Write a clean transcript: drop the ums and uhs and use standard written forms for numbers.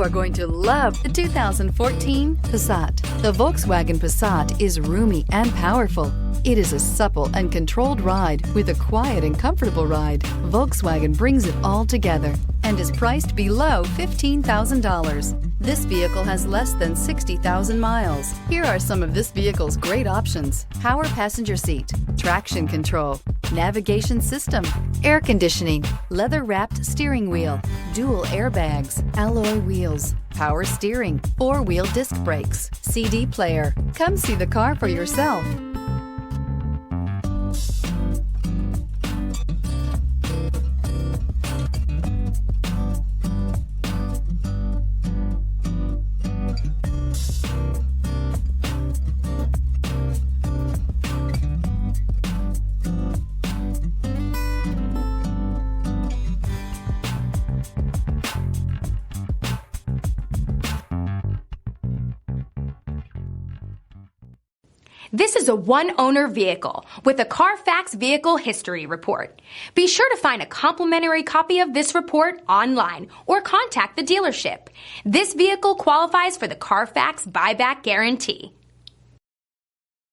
You are going to love the 2014 Passat. The Volkswagen Passat is roomy and powerful. It is a supple and controlled ride with a quiet and comfortable ride. Volkswagen brings it all together and is priced below $15,000. This vehicle has less than 60,000 miles. Here are some of this vehicle's great options: power passenger seat, traction control, navigation system, air conditioning, leather-wrapped steering wheel, dual airbags, alloy wheels, power steering, four-wheel disc brakes, CD player. Come see the car for yourself. This is a one-owner vehicle with a Carfax Vehicle History Report. Be sure to find a complimentary copy of this report online or contact the dealership. This vehicle qualifies for the Carfax Buyback Guarantee.